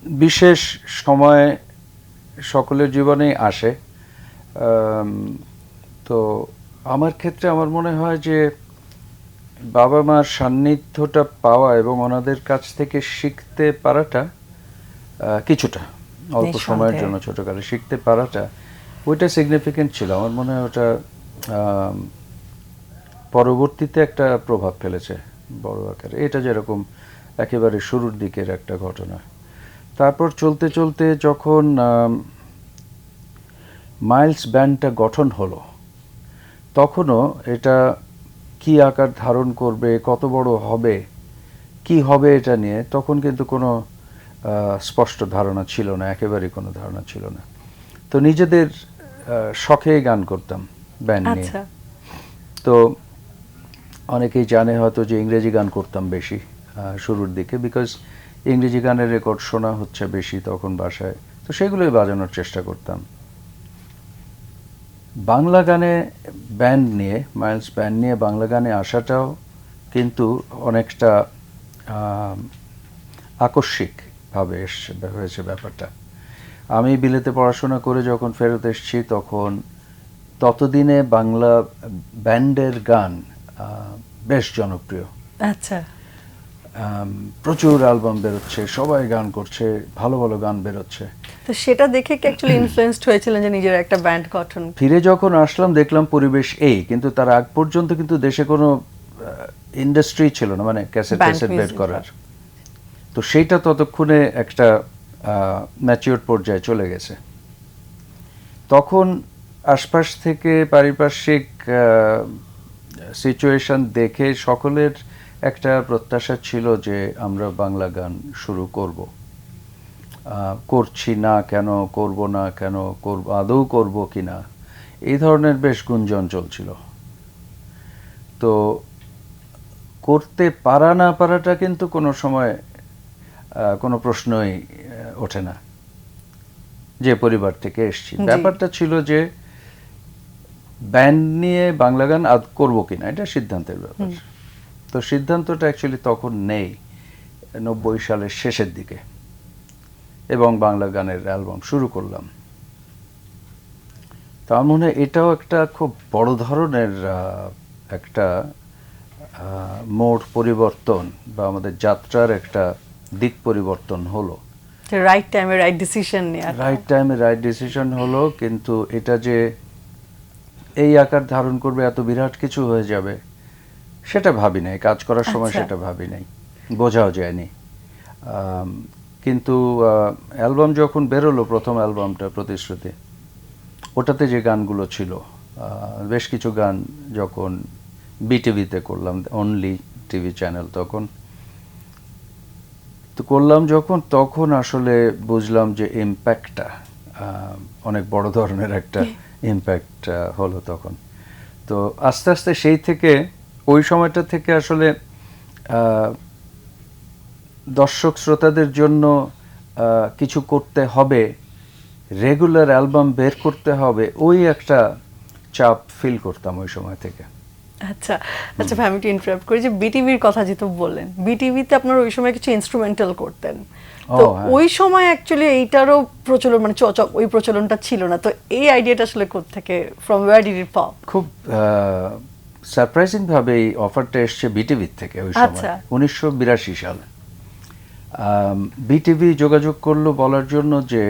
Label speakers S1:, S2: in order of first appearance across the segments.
S1: বিশেষ সময় সকলের জীবনেই আসে। তো আমার ক্ষেত্রে আমার মনে হয় যে বাবা মার সান্নিধ্যটা পাওয়া এবং ওনাদের কাছ থেকে শিখতে পারাটা কিছুটা অল্প সময়ের জন্য ছোটকালে শিখতে পারাটা ওইটা সিগনিফিকেন্ট ছিল। আমার মনে হয় ওটা পরবর্তীতে একটা প্রভাব ফেলেছে বড় আকারে। এটা যেরকম একেবারে শুরুর দিকের একটা ঘটনা। তারপর চলতে চলতে যখন মাইলস ব্যান্ডটা গঠন হলো, তখনও এটা কি আকার ধারণ করবে, কত বড় হবে, কি হবে এটা নিয়ে তখন কিন্তু কোনো স্পষ্ট ধারণা ছিল না, একেবারেই কোনো ধারণা ছিল না। তো নিজেদের শখে গান করতাম ব্যান্ড নিয়ে। তো অনেকেই জানে হয়তো যে ইংরেজি গান করতাম বেশি শুরুর দিকে, বিকজ ইংরেজি গানের রেকর্ড শোনা হচ্ছে বেশি তখন বাসায়, তো সেগুলোই বাজানোর চেষ্টা করতাম। বাংলা গানে ব্যান্ড নিয়ে, মাইলস ব্যান্ড নিয়ে বাংলা গানে আসাটাও কিন্তু অনেকটা আকস্মিকভাবে হয়েছে ব্যাপারটা। আমি বিলেতে পড়াশোনা করে যখন ফেরত এসেছি তখন ততদিনে বাংলা ব্যান্ডের গান বেশ জনপ্রিয়।
S2: আচ্ছা।
S1: প্রচুর অ্যালবাম বেরোচ্ছে, সবাই গান করছে, ভালো ভালো গান বেরোচ্ছে।
S2: তো সেটা দেখে কি অ্যাকচুয়ালি ইনফ্লুয়েন্সড হয়েছিলেন যে নিজের একটা ব্যান্ড গঠন?
S1: ফিরে যখন আসলাম দেখলাম পরিবেশ এই, কিন্তু তার আগ পর্যন্ত কিন্তু দেশে কোনো ইন্ডাস্ট্রি ছিল না, মানে ক্যাসেট বের করার। তো সেইটা ততক্ষণে একটা ম্যাচিওর পর্যায়ে চলে গেছে। তখন আশপাশ থেকে পারিপার্শ্বিক সিচুয়েশন দেখে সকলের একটা প্রত্যাশা ছিল যে আমরা বাংলা গান শুরু করব। করছি না কেন, করব না কেন, করব আদৌ করব কি না, এই ধরনের বেশ গুঞ্জন চলছিল। তো করতে পারা না পারাটা কিন্তু কোনো সময় কোনো প্রশ্নই ওঠে না, যে পরিবার থেকে এসেছি। ব্যাপারটা ছিল যে ব্যান্ড নিয়ে বাংলা গান করবো কিনা, এটা সিদ্ধান্তের ব্যাপার। তো সিদ্ধান্তটা অ্যাকচুয়ালি তখন নেই 90 সালের শেষের দিকে, এবং বাংলা গানের অ্যালবাম শুরু করলাম। তার মনে হয় এটাও একটা খুব বড় ধরনের একটা মোড় পরিবর্তন বা আমাদের যাত্রার একটা দিক পরিবর্তন হলো।
S2: রাইট টাইমে রাইট ডিসিশন নেওয়া,
S1: রাইট টাইমে রাইট ডিসিশন হলো, কিন্তু এটা যে এই আকার ধারণ করবে, এত বিরাট কিছু হয়ে যাবে, সেটা ভাবি নাই। কাজ করার সময় সেটা ভাবি নাই, বোঝাও যায়নি। কিন্তু অ্যালবাম যখন বেরোলো, প্রথম অ্যালবামটা প্রতিশ্রুতি, ওটাতে যে গানগুলো ছিল, বেশ কিছু গান যখন বিটিভিতে করলাম, অনলি টিভি চ্যানেল তখন, তো করলাম যখন, তখন আসলে বুঝলাম যে ইম্প্যাক্টটা অনেক বড় ধরনের একটা ইম্প্যাক্ট হলো তখন। তো আস্তে আস্তে সেই থেকে, ওই সময়টা থেকে আসলে দর্শক শ্রোতাদের জন্য কিছু করতে হবে, রেগুলার অ্যালবাম বের করতে হবে, ওই একটা চাপ ফিল করতাম ওই সময় থেকে।
S2: আচ্ছা আচ্ছা ভাই, আমি একটু ইন্টারাপ্ট করি যে বিটিভির কথা যেহেতু বললেন, বিটিভিতে আপনারা ওই সময় কিছু ইনস্ট্রুমেন্টাল করতেন, তো ওই সময় অ্যাকচুয়ালি এইটারও প্রচলন, মানে ওই প্রচলনটা ছিল না, তো এই আইডিয়াটা আসলে কোত্থেকে, from wire did it pop?
S1: খুব সারপ্রাইজিং ভাবে এই অফারটা এসছে বিটিভির থেকে ওই সময়, 1982 সালে। বিটিভি যোগাযোগ করলো বলার জন্য যে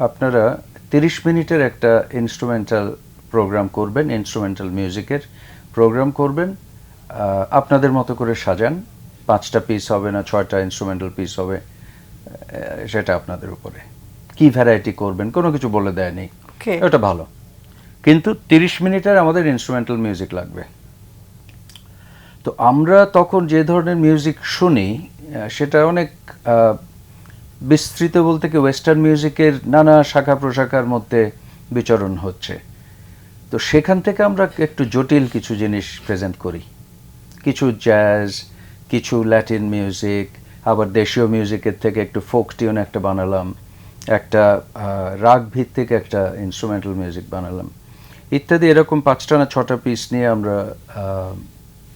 S1: আপনারা 30 মিনিটের একটা ইনস্ট্রুমেন্টাল প্রোগ্রাম করবেন, ইনস্ট্রুমেন্টাল মিউজিকের প্রোগ্রাম করবেন, আপনাদের মতো করে সাজান, 5টা পিস হবে না 6টা ইনস্ট্রুমেন্টাল পিস হবে, সেটা আপনাদের উপরে, কি ভ্যারাইটি করবেন কোনো কিছু বলে দেয়নি। ওটা ভালো, কিন্তু 30 মিনিটের আমাদের ইনস্ট্রুমেন্টাল মিউজিক লাগবে। তো আমরা তখন যে ধরনের মিউজিক শুনি সেটা অনেক বিস্তৃত, বলতে কি ওয়েস্টার্ন মিউজিকের নানা শাখা প্রশাখার মধ্যে বিচরণ হচ্ছে। তো সেখান থেকে আমরা একটু জটিল কিছু জিনিস প্রেজেন্ট করি, কিছু জ্যাজ, কিছু ল্যাটিন মিউজিক, আবার দেশীয় মিউজিকের থেকে একটু ফোক টিউন একটা বানালাম, একটা রাগ ভিত্তিক একটা ইনস্ট্রুমেন্টাল মিউজিক বানালাম, ইত্যাদি। এরকম 5টা না 6টা পিস নিয়ে আমরা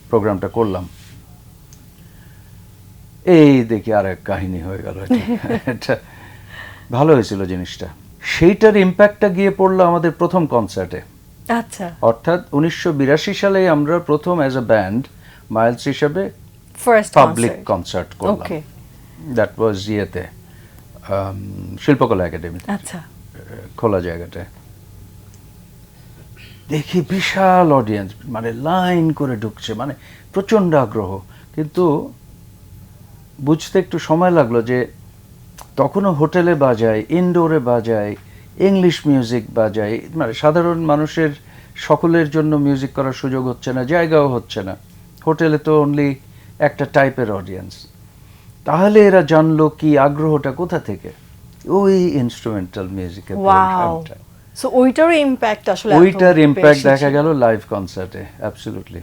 S1: প্রোগ্রামটা করলাম। এই দেখি আর এক কাহিনী হয়ে গেল এটা। এটা ভালো হয়েছিল জিনিসটা। সেইটার ইম্প্যাক্টটা গিয়ে পড়লো আমাদের প্রথম কনসার্টে,
S2: আচ্ছা,
S1: অর্থাৎ 1982 সালে আমরা প্রথম অ্যাজ এ ব্যান্ড মাইলস হিসেবে
S2: ফার্স্ট
S1: পাবলিক কনসার্ট করলাম।
S2: ওকে,
S1: দ্যাট ওয়াজ ইয়েতে শিল্পকলা একাডেমি,
S2: আচ্ছা,
S1: খোলা জায়গাটায়। দেখি বিশাল অডিয়েন্স, মানে লাইন করে ঢুকছে, মানে প্রচণ্ড আগ্রহ। কিন্তু বুঝতে একটু সময় লাগলো যে তখনও হোটেলে বাজায়, ইনডোরে বাজায়, ইংলিশ মিউজিক বাজায়, মানে সাধারণ মানুষের সকলের জন্য মিউজিক করার সুযোগ হচ্ছে না, জায়গাও হচ্ছে না। হোটেলে তো অনলি একটা টাইপের অডিয়েন্স। তাহলে এরা জানলো কি আগ্রহটা কোথা থেকে? ওই ইনস্ট্রুমেন্টাল মিউজিকের
S2: ওয়াও, সো ওইটারও ইম্প্যাক্ট আসলে
S1: ওইটার
S2: এত
S1: ইম্প্যাক্ট
S2: বেশি
S1: দেখা
S2: ছিল।
S1: গেল লাইভ কনসার্টে, অ্যাবসলিউটলি।